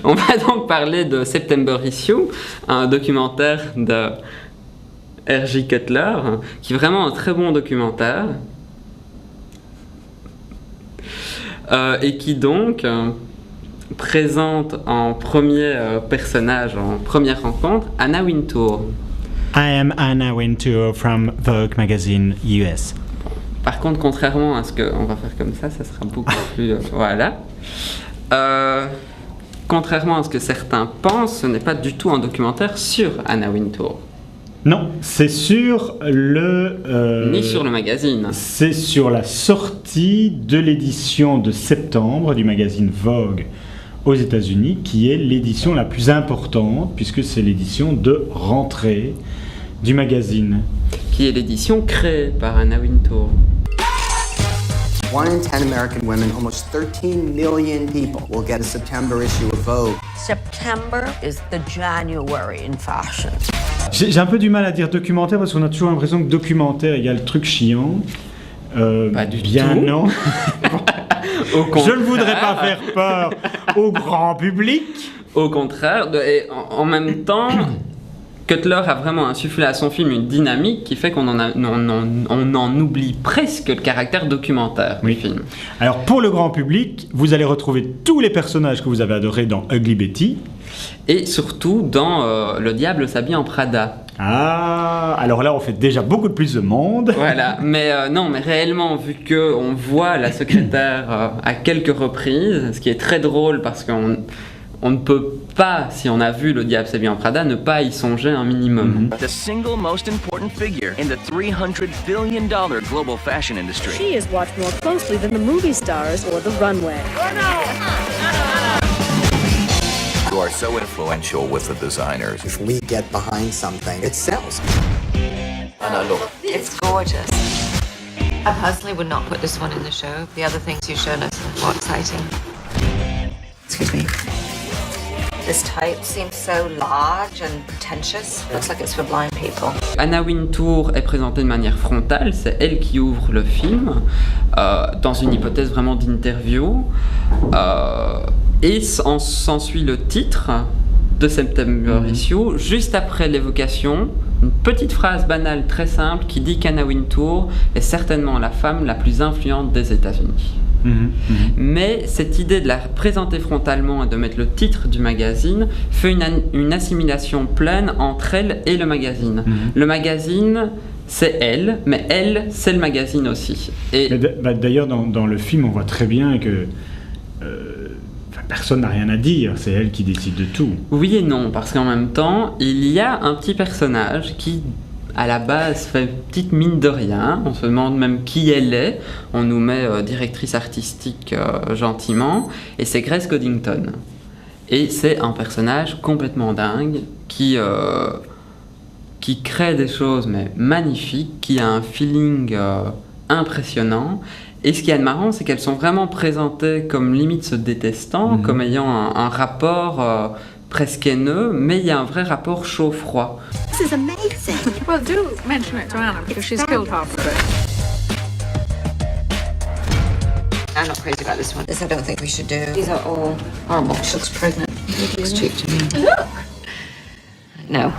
On va donc parler de September Issue, un documentaire de R.J. Cutler, qui est vraiment un très bon documentaire. Et qui donc présente en premier personnage, en première rencontre, Anna Wintour. I am Anna Wintour from Vogue magazine US. Par contre, contrairement à ce qu'on va faire comme ça sera beaucoup plus... voilà. Contrairement à ce que certains pensent, ce n'est pas du tout un documentaire sur Anna Wintour. Non, c'est sur le... Ni sur le magazine. C'est sur la sortie de l'édition de septembre du magazine Vogue aux États-Unis, qui est l'édition la plus importante, puisque c'est l'édition de rentrée du magazine. Qui est l'édition créée par Anna Wintour. 1 in 10 American women, almost 13 million people, will get a September issue of Vogue. September is the January in fashion. J'ai un peu du mal à dire documentaire parce qu'on a toujours l'impression que documentaire égale truc chiant. Pas du bien tout. Non. Je ne voudrais pas faire peur au grand public. Au contraire, et en même temps, Cutler a vraiment insufflé à son film une dynamique qui fait qu'on en oublie presque le caractère documentaire du film. Alors pour le grand public, vous allez retrouver tous les personnages que vous avez adorés dans Ugly Betty. Et surtout dans Le Diable s'habille en Prada. Ah, alors là on fait déjà beaucoup plus de monde. Voilà, mais non, mais réellement, vu qu'on voit la secrétaire à quelques reprises, ce qui est très drôle parce qu'on ne peut pas, si on a vu Le Diable s'habille en Prada, ne pas y songer un minimum. The single most important figure in the $300 billion global fashion industry. She is watched more closely than the movie stars or the runway. You are so influential with the designers. If we get behind something, it sells. Anna, look. It's gorgeous. I personally would not put this one in the show. The other things you've shown us are more exciting. Excuse me. This type seems so large and pretentious. Looks like it's for blind people. Anna Wintour est présentée de manière frontale, c'est elle qui ouvre le film, dans une hypothèse vraiment d'interview. Et s'ensuit le titre de September Issue, juste après l'évocation, une petite phrase banale très simple qui dit qu'Anna Wintour est certainement la femme la plus influente des États-Unis. Mais cette idée de la présenter frontalement et de mettre le titre du magazine fait une assimilation pleine entre elle et le magazine. Le magazine, c'est elle, mais elle, c'est le magazine aussi. Et d'ailleurs, dans le film, on voit très bien que personne n'a rien à dire, c'est elle qui décide de tout. Oui et non, parce qu'en même temps, il y a un petit personnage qui, à la base, fait une petite mine de rien. On se demande même qui elle est. On nous met directrice artistique gentiment. Et c'est Grace Coddington. Et c'est un personnage complètement dingue qui crée des choses mais magnifiques, qui a un feeling impressionnant. Et ce qui est marrant, c'est qu'elles sont vraiment présentées comme limite se détestant, comme ayant un rapport presque haineux, mais il y a un vrai rapport chaud-froid. This is amazing. Well, do mention it to Anna because she's killed half of it. I'm not crazy about this one. This I don't think we should do. These are all horrible. She looks pregnant. It looks cheap to me. Look! No.